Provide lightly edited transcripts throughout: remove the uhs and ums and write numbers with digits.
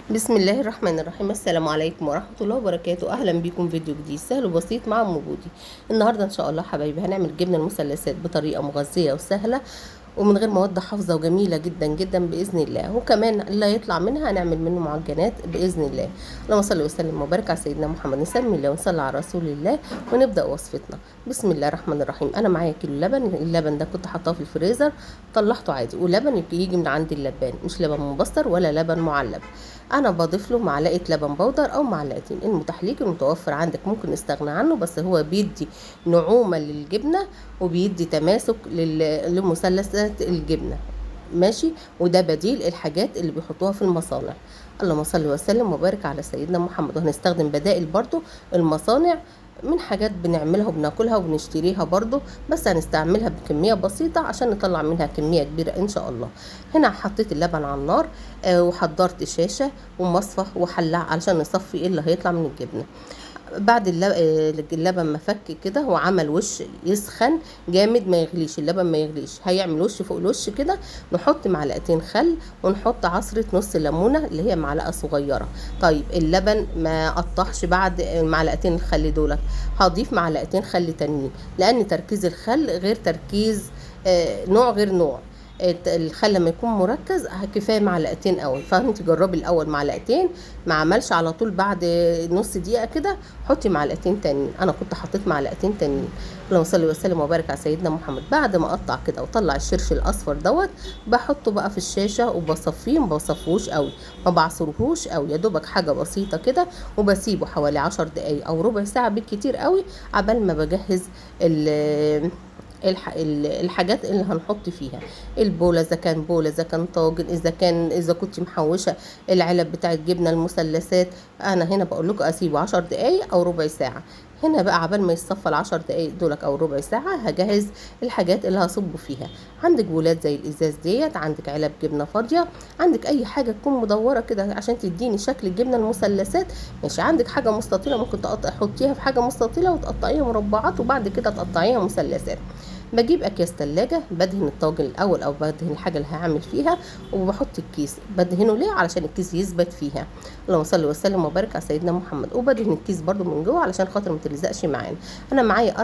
بسم الله الرحمن الرحيم. السلام عليكم ورحمة الله وبركاته. أهلا بكم فيديو جديد سهل وبسيط مع أم بودي. النهاردة إن شاء الله حبايبي هنعمل جبنة المثلثات بطريقة مغذية وسهلة ومن غير مواد حافظة وجميلة جدا جدا بإذن الله، وكمان اللي هيطلع منها هنعمل منه معجنات بإذن الله. اللهم صل وسلم وبارك على سيدنا محمد. نسمي الله ونصلي على رسول الله ونبدأ وصفتنا. بسم الله الرحمن الرحيم. أنا معايا كيلو لبن. اللبن ده كنت حاطاه في الفريزر، طلعته عادي، ولبن يجي من عند اللبان، مش لبن مبستر ولا لبن معلب. انا بضيف له معلقه لبن بودر او معلقتين، المتاح ليك المتوفر عندك ممكن نستغنى عنه، بس هو بيدي نعومه للجبنه وبيدي تماسك لمثلثات الجبنه، ماشي. وده بديل الحاجات اللي بيحطوها في المصانع. اللهم صل وسلم وبارك على سيدنا محمد. وهنستخدم بدائل برضو المصانع من حاجات بنعملها وبناكلها وبنشتريها برضو، بس هنستعملها بكمية بسيطة عشان نطلع منها كمية كبيرة ان شاء الله. هنا حطيت اللبن على النار، وحضرت شاشة ومصفى وحلة علشان نصفي ايه اللي هيطلع من الجبنة. بعد اللبن ما فك كده وعمل وش يسخن جامد، ما يغليش اللبن، ما يغليش، هيعمل وش فوق الوش كده. نحط معلقتين خل ونحط عصرة نص ليمونة اللي هي معلقة صغيرة. طيب اللبن ما قطعش بعد معلقتين الخل دولت، هضيف معلقتين خل تانيين، لان تركيز الخل غير تركيز نوع غير نوع. الخل لما يكون مركز كفايه معلقتين اول، فانت جربي الاول معلقتين، ما عملش على طول بعد نص دقيقه كده حطي معلقتين تانيين. انا كنت حطيت معلقتين تانيين. اللهم صل وسلم وبارك على سيدنا محمد. بعد ما اقطع كده وطلع الشرش الاصفر دوت، بحطه بقى في الشاشه وبصفيه، ما بصفوش قوي، ما بعصرهوش قوي، يا دوبك حاجه بسيطه كده، وبسيبه حوالي 10 دقايق او ربع ساعه بالكتير قوي، عبال ما بجهز الحاجات اللي هنحط فيها. البوله، اذا كان بوله، اذا كان طاجن، اذا كنت محوشه العلب بتاعت جبنه المثلثات. انا هنا بقول لكم اسيبه 10 دقايق او ربع ساعه. هنا بقى عبال ما يصفى ال10 دقايق دولك او ربع ساعه، هجهز الحاجات اللي هصبه فيها. عندك بولات زي الازاز ديت، عندك علب جبنه فاضيه، عندك اي حاجه تكون مدوره كده عشان تديني شكل الجبنه المثلثات، ماشي. عندك حاجه مستطيله ممكن تحطيها في حاجه مستطيله وتقطعيها مربعات وبعد كده تقطعيها مثلثات. بجيب اكياس تلاجة، بدهن الطاجن الاول او بدهن الحاجه اللي هعمل فيها، وبحط الكيس. بدهنه ليه؟ علشان الكيس يثبت فيها. اللهم صل وسلم وبارك على سيدنا محمد. وبدهن الكيس برضو من جوه علشان خاطر ما تلزقش معانا. انا معايا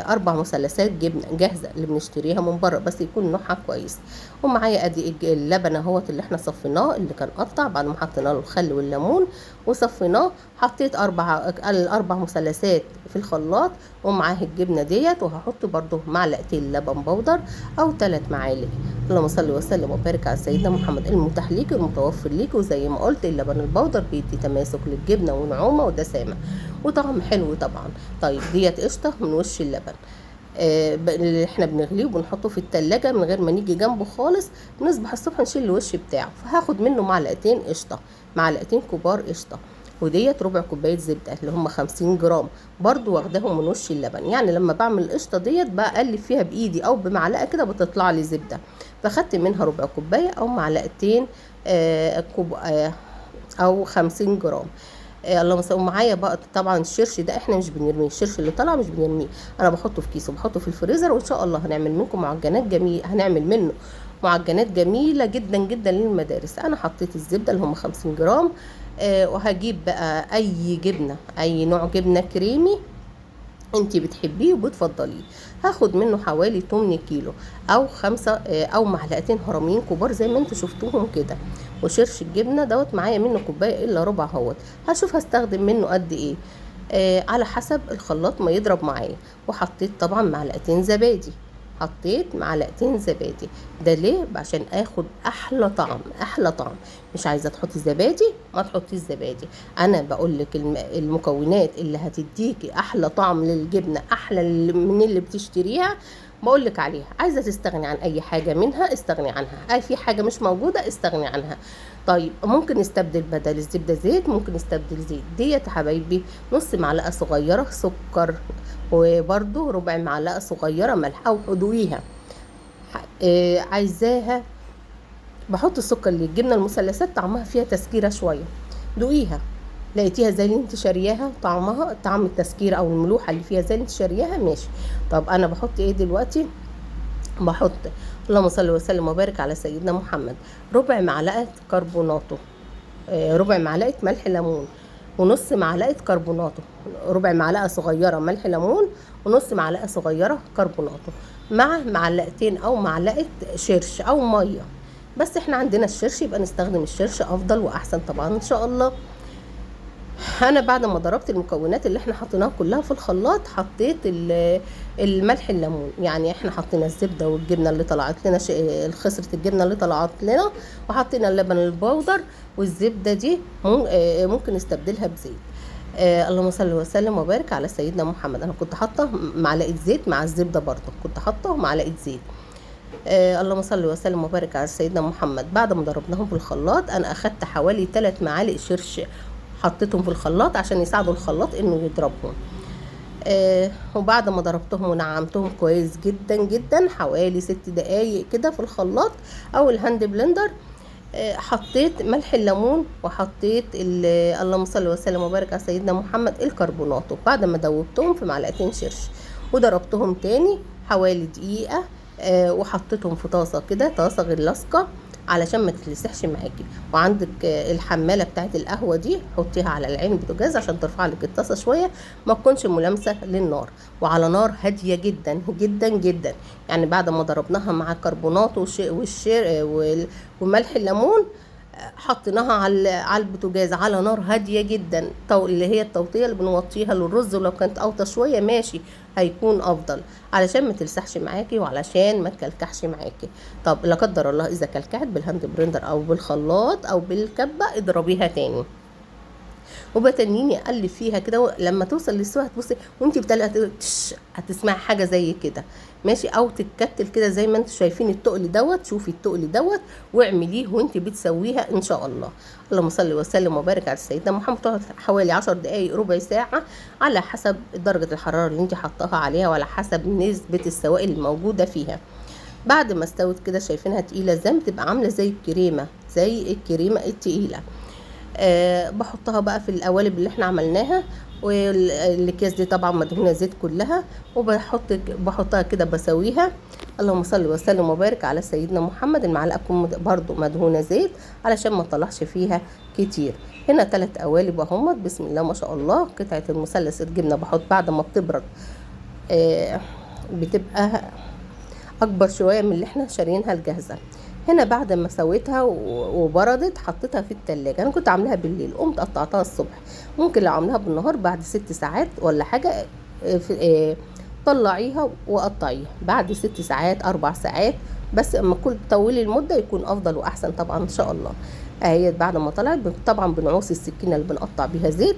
اربع مثلثات جبنه جاهزه اللي بنشتريها من بره، بس يكون نوعها كويس. ومعايا ادي اللبن اهوت اللي احنا صفيناه، اللي كان قطع بعد ما حطينا له الخل والليمون وصفيناه. حطيت الاربع مثلثات في الخلاط، ومعاه الجبنه ديت، وهحط برضو معلقتين لبن بودر او 3 معالق. اللهم صل وسلم وبارك على سيدنا محمد. المتاح ليك المتوفر ليك، وزي ما قلت اللبن البودر بيدي تماسك للجبنه ونعومه ودسامه وطعم حلو طبعا. طيب ديت قشطه من وش اللبن اللي احنا بنغليه وبنحطه في التلاجة من غير ما نيجي جنبه خالص. نصبح الصبح نشيل الوش بتاعه، فهاخد منه معلقتين قشطه، معلقتين كبار قشطه. وديت ربع كوبايه زبده اللي هم 50 جرام، برضو واخداهم من وش اللبن. يعني لما بعمل القشطه ديت بقلب فيها بايدي او بمعلقه كده بتطلع لي زبده، فخدت منها ربع كوبايه او معلقتين او 50 جرام. اللهم صل. معايا بقى طبعا الشرش ده احنا مش بنرميه، الشرش اللي طالع مش بنرميه، انا بحطه في كيس وبحطه في الفريزر، وان شاء الله هنعمل منكم معجنات جميله، هنعمل منه معجنات جميله جدا جدا للمدارس. انا حطيت الزبده اللي هم 50 جرام. وهجيب بقى اي جبنه، اي نوع جبنه كريمي انتي بتحبيه وبتفضليه. هاخد منه حوالي 8 كيلو او 5 او معلقتين هرمين كبار زي ما انتوا شفتوهم كده. وشرش الجبنه دوت معايا منه كوبايه الا ربع اهوت. هشوف هستخدم منه قد ايه على حسب الخلاط ما يضرب معايا. وحطيت طبعا معلقتين زبادي، حطيت معلقتين زبادي. ده ليه؟ عشان اخد احلى طعم، احلى طعم. مش عايزه تحطي زبادي ما تحطيش زبادي. انا بقول لك المكونات اللي هتديكي احلى طعم للجبنه، احلى من اللي بتشتريها، بقول لك عليها. عايزه تستغني عن اي حاجه منها استغني عنها، اي في حاجه مش موجوده استغني عنها. طيب ممكن نستبدل بدل الزبده زيت، ممكن نستبدل زيت. ديت يا حبايبي نص معلقه صغيره سكر، وبرده ربع معلقه صغيره ملح او حدويها. عايزاها بحط السكر اللي الجبنه المثلثات طعمها فيها تسكيره شويه، دوقيها لقيتيها زي اللي انت شارياها، طعمها طعم التسكيره او الملوحه اللي فيها زي اللي انت شارياها، ماشي. طب انا بحط ايه دلوقتي؟ اللهم صل وسلم وبارك على سيدنا محمد. ربع معلقه كربوناتو، ربع معلقه ملح ليمون ونص معلقه كربوناتو، ربع معلقه صغيره ملح ليمون ونص معلقه صغيره كربوناتو، مع معلقتين او معلقه شرش او ميه. بس احنا عندنا الشرش يبقى نستخدم الشرش افضل واحسن طبعا ان شاء الله. انا بعد ما ضربت المكونات اللي احنا حطيناها كلها في الخلاط حطيت الملح الليمون. يعني احنا حطينا الزبده والجبنه اللي طلعت لنا، خسره الجبنه اللي طلعت لنا، وحطينا اللبن البودر، والزبده دي ممكن نستبدلها بزيت. اللهم صل وسلم وبارك على سيدنا محمد. انا كنت حاطه معلقه زيت مع الزبده برضه، كنت حاطه معلقه زيت. اللهم صل وسلم وبارك على سيدنا محمد. بعد ما ضربناهم في الخلاط انا اخدت حوالي 3 معالق شرش حطيتهم في الخلاط عشان يساعدوا الخلاط انه يضربهم. وبعد ما ضربتهم ونعمتهم كويس جدا جدا حوالي 6 دقايق كده في الخلاط او الهاند بلندر، حطيت ملح الليمون وحطيت اللهم صل وسلم وبارك على سيدنا محمد الكربوناتو بعد ما دوبتهم في معلقتين شرش، وضربتهم تاني حوالي دقيقة. وحطيتهم في طاسة كده، طاسة غير لاصقة علشان ما تتلسحش معاكي. وعندك الحمالة بتاعت القهوة دي حطيها على العين بوتاجاز عشان ترفع لك الطاسة شوية، ما تكونش ملامسة للنار، وعلى نار هادية جدا جدا جدا. يعني بعد ما ضربناها مع الكربونات وملح الليمون حطيناها على البوتاجاز على نار هاديه جدا، اللي هي التوطيه اللي بنوطيها للرز، ولو كانت اوطى شويه ماشي هيكون افضل علشان ما تلسحش معاكي وعلشان ما تكلكحش معاكي. طب لا قدر الله اذا كلكعت بالهاند بريندر او بالخلاط او بالكبه اضربيها تاني، وبتنيني اقلب فيها كده لما توصل للسوا. هتبصي وانت بتقلي هتسمعي حاجه زي كده ماشي، او تتكتل كده زي ما انتم شايفين التقل دوت. شوفي التقل دوت واعمليه وانت بتسويها ان شاء الله. اللهم صل وسلم وبارك على سيدنا محمد. تقعد حوالي 10 دقايق ربع ساعه على حسب درجه الحراره اللي انت حطاها عليها وعلى حسب نسبه السوائل الموجوده فيها. بعد ما استوت كده شايفينها تقيله زي ما تبقى عامله زي الكريمه، زي الكريمه التقيله. بحطها بقى في القوالب اللي احنا عملناها، والاكياس دي طبعا مدهونه زيت كلها، بحطها كده بسويها. اللهم صل وسلم وبارك على سيدنا محمد. المعلقه تكون برضو مدهونه زيت علشان ما تطلعش فيها كتير. هنا 3 قوالب اهم بسم الله ما شاء الله. قطعه المثلث الجبنه بحط بعد ما بتبرد بتبقى اكبر شويه من اللي احنا شاريينها الجاهزه. هنا بعد ما سويتها وبردت حطيتها في التلاجة. انا كنت عاملاها بالليل، قمت قطعتها الصبح. ممكن لو عاملاها بالنهار بعد 6 ساعات ولا حاجة طلعيها وقطعيها بعد 6 ساعات 4 ساعات، بس اما كل طولي المدة يكون افضل واحسن طبعا ان شاء الله. اهي بعد ما طلعت طبعا بنعوص السكينة اللي بنقطع بيها زيت.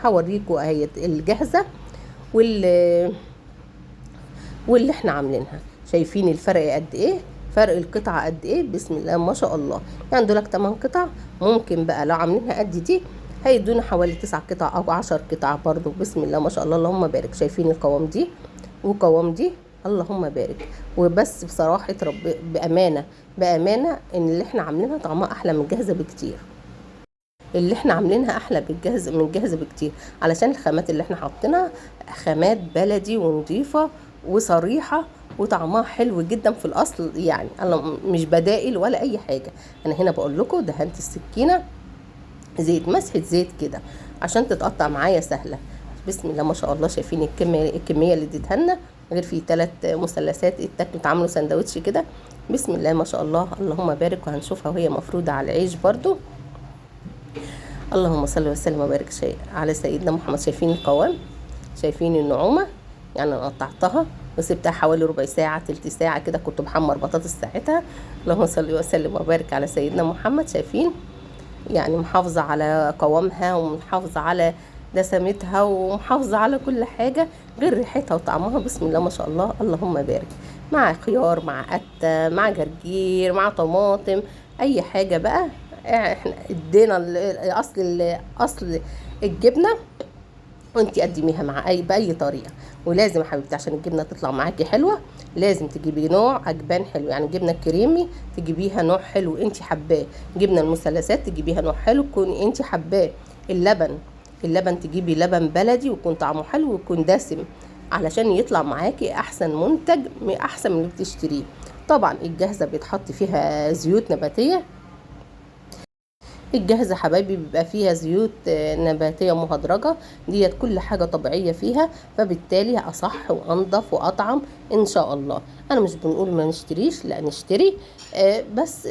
هوريكم اهي الجاهزة واللي احنا عاملينها. شايفين الفرق قد ايه؟ فرق القطعة قد ايه؟ بسم الله ما شاء الله. يعني دولك 8 قطع، ممكن بقى لو عاملينها قد دي هيدونا حوالي 9 قطع او 10 قطع برضو. بسم الله ما شاء الله اللهم بارك. شايفين القوام دي وقوام دي اللهم بارك. وبس بصراحة بأمانة ان اللي احنا عاملينها طعمها احلى من الجاهزة بكتير. اللي احنا عاملينها احلى من الجاهزة بكتير، علشان الخامات اللي احنا حاطينها خامات بلدي ونظيفة وصريحة وطعمها حلو جدا في الاصل. يعني انا مش بدائل ولا اي حاجه. انا هنا بقول لكم دهنت السكينه زيت، مسحه زيت كده عشان تتقطع معايا سهله. بسم الله ما شاء الله. شايفين الكميه اللي اديتها لنا، غير في 3 مثلثات اتعملوا سندوتش كده. بسم الله ما شاء الله اللهم بارك. وهنشوفها وهي مفروده على العيش برضو. اللهم صل وسلم وبارك على سيدنا محمد. شايفين القوام، شايفين النعومه. يعني انا قطعتها وسبتها حوالي ربع ساعة 3 ساعة كده، كنت بحمر بطاطس ساعتها. اللهم صل وسلم وبارك على سيدنا محمد. شايفين يعني محافظة على قوامها ومحافظة على دسمتها ومحافظة على كل حاجة غير ريحتها وطعمها. بسم الله ما شاء الله اللهم بارك. مع خيار، مع قتة، مع جرجير، مع طماطم، اي حاجة بقى. احنا ادينا اصل الجبنة وانتي قدميها مع باي طريقه. ولازم يا حبيبتي عشان الجبنه تطلع معاكي حلوه لازم تجيبي نوع اجبان حلو. يعني جبنه كريمي تجيبيها نوع حلو انتي حباه، جبنه المثلثات تجيبيها نوع حلو تكون انتي حباه. اللبن تجيبي لبن بلدي ويكون طعمه حلو ويكون دسم علشان يطلع معاكي احسن منتج، احسن من اللي بتشتريه. طبعا الجاهزه بيتحط فيها زيوت نباتيه، الجاهزة حبايبي بيبقى فيها زيوت نباتية مهدرجة، ديت كل حاجة طبيعية فيها، فبالتالي أصح وأنضف وأطعم إن شاء الله. أنا مش بنقول ما نشتريش، لا نشتري، بس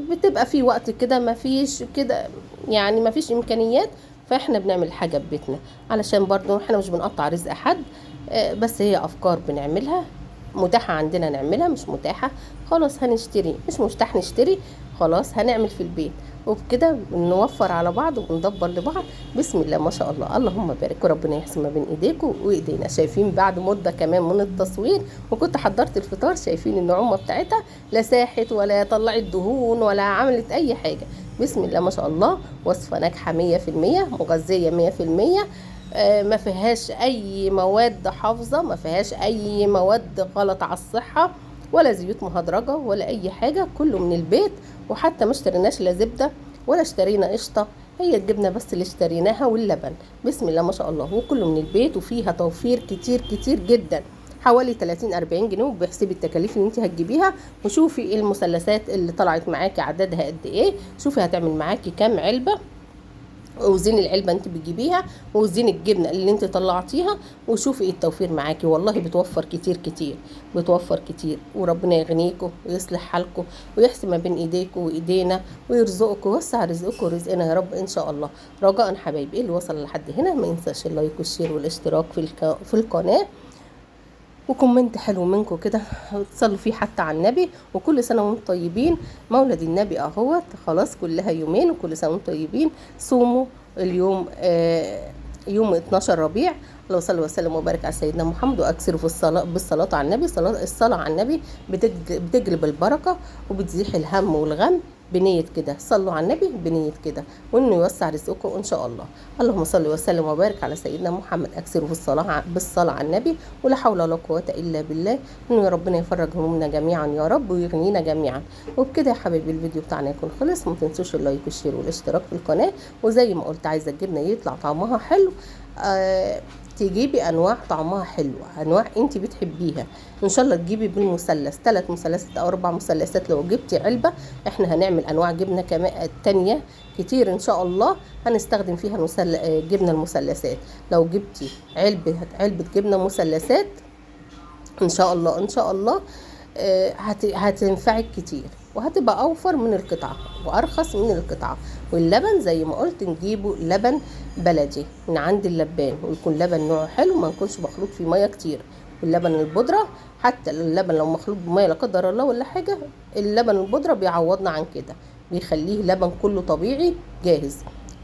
بتبقى في وقت كده ما فيش كده، يعني ما فيش إمكانيات، فإحنا بنعمل حاجة ببيتنا علشان برضو إحنا مش بنقطع رزق حد، بس هي أفكار بنعملها متاحة عندنا نعملها، مش متاحة خلاص هنشتري، مش متاح نشتري خلاص هنعمل في البيت، وبكده نوفر على بعض وندبر لبعض. بسم الله ما شاء الله، اللهم بارك، وربنا يحسن ما بين ايديكم وايدينا. شايفين بعد مده كمان من التصوير وكنت حضرت الفطار، شايفين النعومه بتاعتها لا ساحت ولا طلعت دهون ولا عملت اي حاجه. بسم الله ما شاء الله، وصفه ناجحه 100%، مغذيه 100%، ما فيهاش اي مواد حافظه، ما فيهاش اي مواد غلط على الصحه، ولا زيوت مهدرجه ولا اي حاجه، كله من البيت. وحتى ما اشتريناش لا زبده ولا اشترينا قشطه، هي الجبنه بس اللي اشتريناها واللبن. بسم الله ما شاء الله، وكله من البيت، وفيها توفير كتير كتير جدا، حوالي 30-40 جنيه. وبحسبي التكاليف اللي انت هتجيبيها، وشوفي ايه المثلثات اللي طلعت معاكي عددها قد ايه، شوفي هتعمل معاكي كام علبه، وزين العلبه انت بتجيبيها، وزين الجبنه اللي انت طلعتيها، وشوفي ايه التوفير معاكي. والله بتوفر كتير كتير، بتوفر كتير، وربنا يغنيكم ويصلح حالكم ويحسن ما بين ايديكم وايدينا ويرزقكم ويوسع رزقكم ورزقنا يا رب ان شاء الله. رجاء حبايبي اللي وصل لحد هنا ما ينساش اللايك والشير والاشتراك في القناه، وكومنت حلو منكم كده تصلوا فيه حتى على النبي. وكل سنه وانتم طيبين، مولد النبي اهوت خلاص كلها يومين، وكل سنه وانتم طيبين. صوموا اليوم يوم 12 ربيع. اللهم صل وسلم وبارك على سيدنا محمد، واكثروا في بالصلاه على النبي. الصلاه على النبي بتجلب البركه وبتزيح الهم والغم، بنية كده صلوا على النبي، بنية كده، وانه يوسع رزقكم ان شاء الله. اللهم صل وسلم وبارك على سيدنا محمد، اكثروا في بالصلاه على النبي، ولا حول ولا قوه الا بالله، انه يا ربنا يفرج همومنا جميعا يا رب ويغنينا جميعا. وبكده يا حبايبي الفيديو بتاعنا يكون خلص. ما تنسوش اللايك والشير والاشتراك في القناه، وزي ما قلت عايزه الجبنه يطلع طعمها حلو، تجيبي انواع طعمها حلو، انواع انت بتحبيها. ان شاء الله تجيبي بالمثلث 3 مثلثات او 4 مثلثات. لو جبتي علبه، احنا هنعمل انواع جبنه كمان تانية كتير ان شاء الله هنستخدم فيها جبنه المثلثات. لو جبتي علبه جبنه مثلثات ان شاء الله ان شاء الله هتنفعك كتير، وهتبقى اوفر من القطعه وارخص من القطعه. واللبن زي ما قلت نجيبه لبن بلدي من عند اللبان، ويكون لبن نوعه حلو، ما يكونش مخلوط فيه ميه كتير. واللبن البودره، حتى اللبن لو مخلوط بميه لا قدر الله ولا حاجه، اللبن البودره بيعوضنا عن كده، بيخليه لبن كله طبيعي جاهز.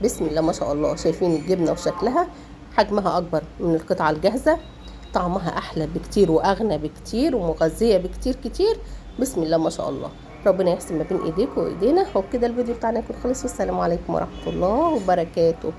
بسم الله ما شاء الله، شايفين الجبنه وشكلها، حجمها اكبر من القطعه الجاهزه، طعمها احلى بكتير واغنى بكتير ومغذيه بكتير كتير. بسم الله ما شاء الله، ربنا يحسن ما بين ايديكم وايدينا. وبكده الفيديو بتاعنا يكون خلص، والسلام عليكم ورحمه الله وبركاته.